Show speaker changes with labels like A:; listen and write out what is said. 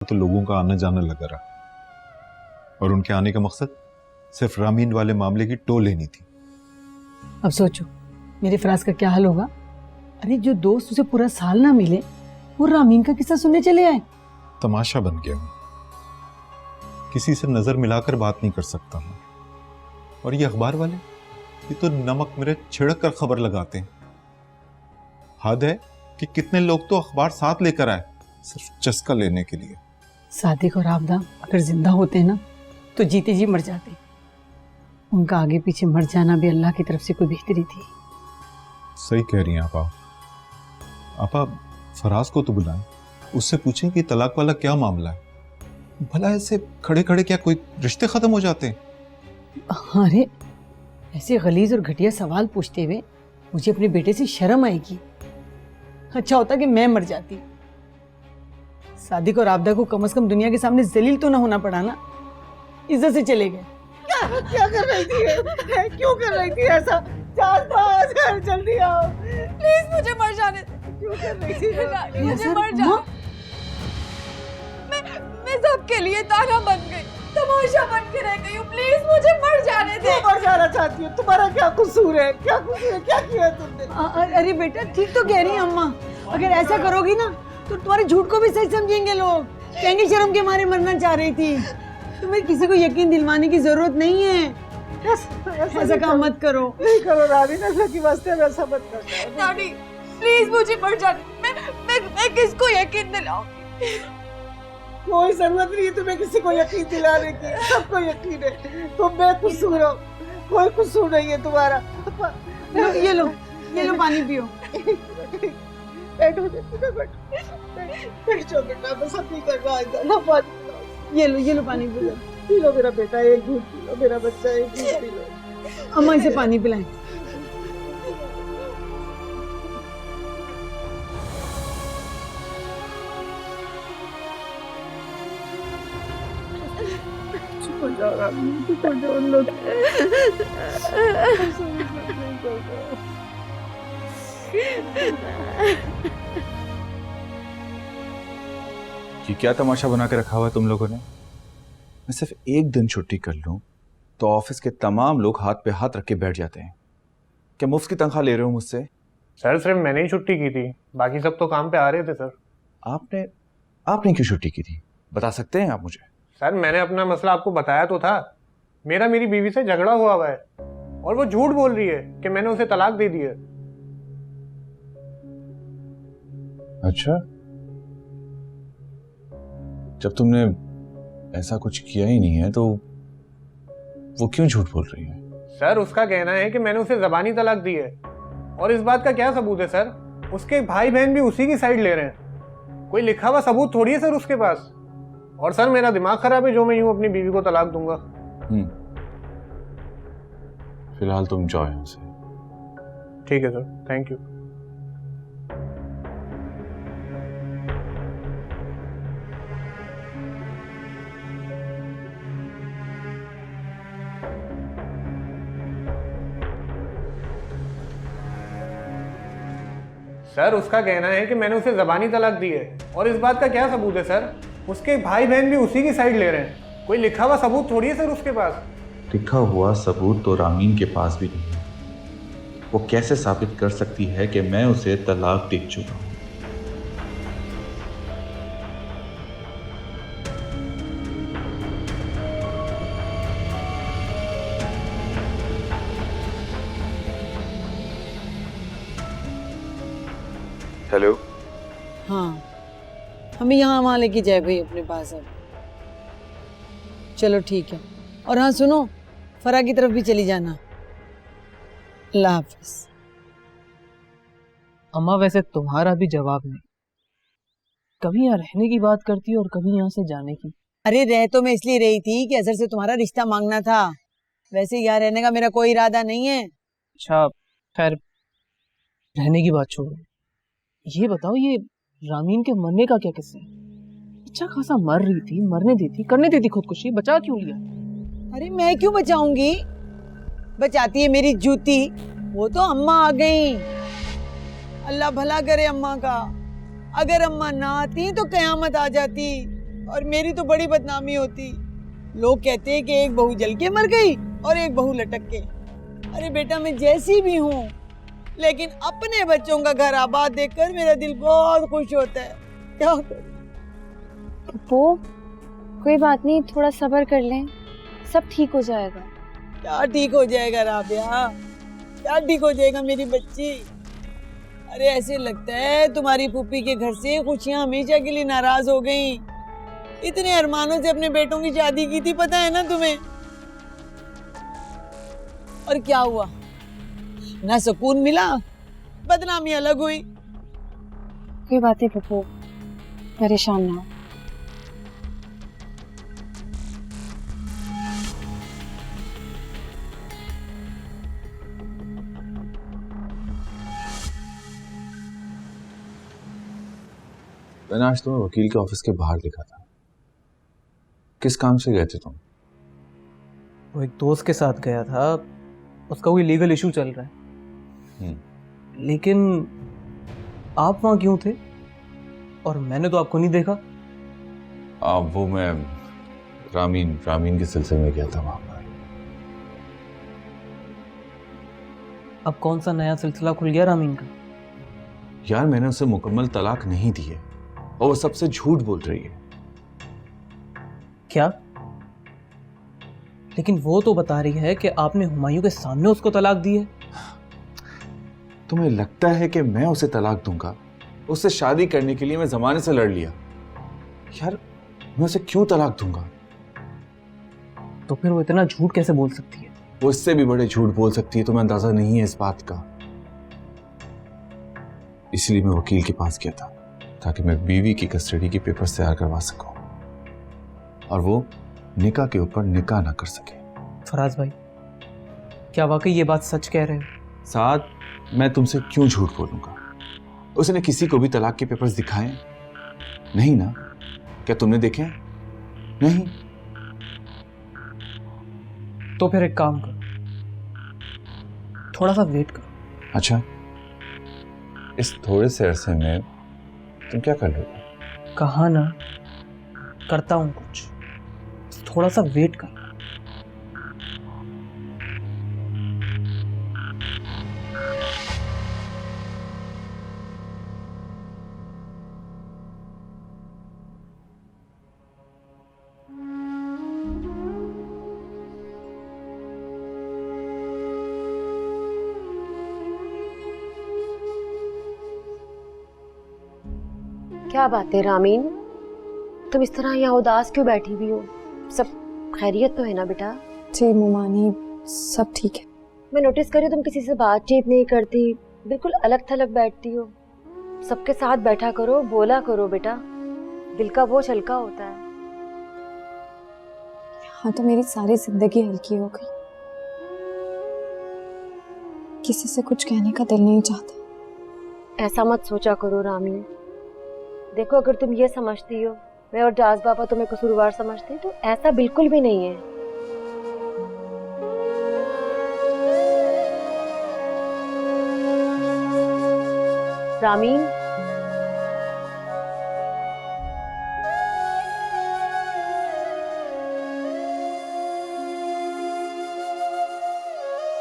A: तो लोगों का आना जाना लगा रहा और उनके आने का मकसद सिर्फ रामीन वाले मामले की टो लेनी थी।
B: अब सोचो मेरे फराज का क्या हाल होगा। अरे जो दोस्त उसे पूरा साल ना मिले वो रामीन का किस्सा सुनने चले आए।
A: तमाशा बन गया हूं, किसी से नजर मिलाकर बात नहीं कर सकता हूं। और ये अखबार वाले ये तो नमक मिर्च छिड़क कर खबर लगाते हैं। हद है कि कितने लोग तो अखबार साथ लेकर आए सिर्फ चस्का लेने के लिए।
B: सादिक और आबदा अगर जिंदा होते ना तो जीते जी मर जाते। उनका आगे पीछे मर जाना भी अल्लाह की तरफ से कोई बेहतरी थी।
A: सही कह रही हैं आपा फराज को तो बुलाएं, उससे पूछें कि तलाक वाला क्या मामला है। भला ऐसे खड़े खड़े क्या कोई रिश्ते खत्म हो जाते हैं?
B: अरे ऐसे गलीज और घटिया सवाल पूछते हुए मुझे अपने बेटे से शर्म आएगी। अच्छा होता कि मैं मर जाती। सादिक और आबदा को कम से कम दुनिया के सामने जलील तो ना होना पड़ा ना। इज्जत से चले गए।
C: क्या कर रही थी? क्यों कर रही थी ऐसा? घर जल्दी आओ
D: प्लीज, मुझे मर जाने दे।
C: क्यों कर रही थी?
D: मुझे मर जाने। मैं सबके लिए ताना बन गई, तमाशा बन के रह गई हूँ। प्लीज मुझे मर जाने दे।
C: क्यों मर जाना चाहती हो? तुम्हारा क्या कसूर है? क्या कसूर है? क्या किया तुमने?
B: अरे बेटा ठीक तो कह रही है अम्मा। अगर ऐसा करोगी ना तो तुम्हारे झूठ को भी सही समझेंगे लोग। कहेंगे शर्म के मारे मरना चाह रही थी। तुम्हें किसी को यकीन दिलवाने की जरूरत नहीं है। ऐसा काम मत करो।
C: नहीं करो रानी, अल्लाह की वास्ते वैसा मत करो।
D: नानी प्लीज मुझे मर जाने। मैं किसको यकीन दिलाऊंगी?
C: कोई जरूरत नहीं है तुम्हें किसी को यकीन दिलाने की। सबको यकीन है तुम बेकसूर हो। कोई कसूर नहीं है तुम्हारा।
B: ये लो पानी पियो।
C: बैठो बैठो बेटा, बस अभी करना है ना। पानी पिलाओ।
B: ये लो पानी पियो।
C: पी लो मेरा बेटा, एक घूंट पी लो। मेरा बच्चा एक घूंट पी लो।
B: अम्मा इसे पानी पिलाएं।
C: चुप हो जाओ रानी, चुप हो जाओ। लोग
E: ये क्या तमाशा बना के रखा हुआ है तुम लोगों ने? मैं सिर्फ एक दिन छुट्टी कर लूं तो ऑफिस के तमाम लोग हाथ पे हाथ रख के बैठ जाते हैं। क्या मुफ्त की तनख्वाह ले रहे हो मुझसे?
F: सर सिर्फ मैंने ही छुट्टी की थी, बाकी सब तो काम पे आ रहे थे सर।
E: आपने क्यों छुट्टी की थी, बता सकते हैं आप मुझे?
F: सर मैंने अपना मसला आपको बताया तो था। मेरी बीवी से झगड़ा हुआ है और वो झूठ बोल रही है कि मैंने उसे तलाक दे दी है।
E: अच्छा, जब तुमने ऐसा कुछ किया ही नहीं है तो वो क्यों झूठ बोल रही है?
F: सर उसका कहना है कि मैंने उसे ज़बानी तलाक दी है। और इस बात का क्या सबूत है सर? उसके भाई बहन भी उसी की साइड ले रहे हैं। कोई लिखा हुआ सबूत थोड़ी है सर उसके पास। और सर मेरा दिमाग खराब है जो मैं यूं अपनी बीवी को तलाक दूंगा।
E: फिलहाल तुम जाओ यहां से।
F: ठीक है सर, थैंक यू। सर उसका कहना है कि मैंने उसे ज़बानी तलाक दी है। और इस बात का क्या सबूत है सर? उसके भाई बहन भी उसी की साइड ले रहे हैं। कोई लिखा हुआ सबूत थोड़ी है सर उसके पास।
E: लिखा हुआ सबूत तो रामीन के पास भी नहीं है। वो कैसे साबित कर सकती है कि मैं उसे तलाक दे चुका हूं? हेलो।
B: हाँ हमें यहाँ वहाँ लेके जाए भाई अपने पास। अब चलो ठीक है। और हाँ सुनो, फरा की तरफ भी चली जाना। अल्लाह हाफिज।
G: अम्मा वैसे तुम्हारा भी जवाब नहीं। कभी यहाँ रहने की बात करती और कभी यहाँ से जाने की।
B: अरे रह तो मैं इसलिए रही थी कि अजहर से तुम्हारा रिश्ता मांगना था। वैसे यहाँ रहने का मेरा कोई इरादा नहीं है।
G: अच्छा खैर, रहने की बात छोड़ो। ये बताओ, ये रामीन के मरने का क्या किस्सा है? अच्छा खासा मर रही थी, मरने देती, करने देती खुदकुशी, बचा क्यों लिया?
B: अरे मैं क्यों बचाऊंगी? बचाती है मेरी जूती। वो तो अम्मा आ गई। अल्लाह भला करे अम्मा का। अगर अम्मा ना आती तो कयामत आ जाती। और मेरी तो बड़ी बदनामी होती। लोग कहते हैं कि एक बहू जल के मर गई और एक बहू लटक के। अरे बेटा मैं जैसी भी हूँ, लेकिन अपने बच्चों का घर आबाद देखकर मेरा दिल बहुत खुश होता है। क्या
H: पप्पू, कोई बात नहीं, थोड़ा सब्र कर लें, सब ठीक हो जाएगा।
B: क्या ठीक हो जाएगा राबिया, क्या ठीक हो जाएगा मेरी बच्ची। अरे ऐसे लगता है तुम्हारी पुप्पी के घर से खुशियां हमेशा के लिए नाराज हो गई। इतने अरमानों से अपने बेटों की शादी की थी, पता है ना तुम्हें। और क्या हुआ, ना सुकून मिला, बदनामी अलग हुई।
H: कोई बात नहीं पप्पू, परेशान ना हो।
E: मैंने आज तुम्हें वकील के ऑफिस के बाहर देखा था। किस काम से गए थे तुम?
G: वो एक दोस्त के साथ गया था, उसका कोई लीगल इशू चल रहा है। लेकिन आप वहां क्यों थे? और मैंने तो आपको नहीं देखा।
E: वो मैं रामीन के सिलसिले में गया था वहां पर।
G: अब कौन सा नया सिलसिला खुल गया रामीन का?
E: यार मैंने उसे मुकम्मल तलाक नहीं दी है और वो सबसे झूठ बोल रही है।
G: क्या? लेकिन वो तो बता रही है कि आपने हुमायूं के सामने उसको तलाक दी है।
E: तुम्हें लगता है कि मैं उसे तलाक दूंगा? उससे शादी करने के लिए मैं जमाने से लड़ लिया। यार मैं उसे क्यों तलाक दूंगा?
G: तो फिर वो इतना झूठ कैसे बोल सकती है?
E: वो इससे भी बड़े झूठ बोल सकती है, तुम्हें अंदाजा नहीं है इस बात का। इसलिए मैं वकील के पास गया था ताकि मैं बीवी की कस्टडी के पेपर्स तैयार करवा सकूं और वो निकाह के ऊपर निकाह ना कर सके।
G: फराज भाई, क्या वाकई ये बात सच कह रहे हो?
E: साथ मैं तुमसे क्यों झूठ बोलूंगा? उसने किसी को भी तलाक के पेपर्स दिखाए नहीं ना? क्या तुमने देखे? नहीं।
G: तो फिर एक काम करो, थोड़ा सा वेट करो।
E: अच्छा, इस थोड़े से अरसे में तुम क्या कर लोगे?
G: कहा ना, करता हूं कुछ, थोड़ा सा वेट कर।
H: क्या बात है रामीन, तुम इस तरह यहाँ उदास क्यों बैठी हुई हो? सब खैरियत तो है ना बेटा?
I: जी ममानी, सब ठीक है।
H: मैं नोटिस कर रही हूँ तुम किसी से बातचीत नहीं करती, बिल्कुल अलग थलग बैठती हो। सबके साथ बैठा करो, बोला करो बेटा, दिल का बोझ हल्का होता है।
I: हाँ तो मेरी सारी जिंदगी हल्की हो गई, किसी से कुछ कहने का दिल नहीं चाहता।
H: ऐसा मत सोचा करो रामीन। देखो अगर तुम ये समझती हो मैं और जाज बाबा तुम्हें कसूरवार समझते तो ऐसा बिल्कुल भी नहीं है। रामीन,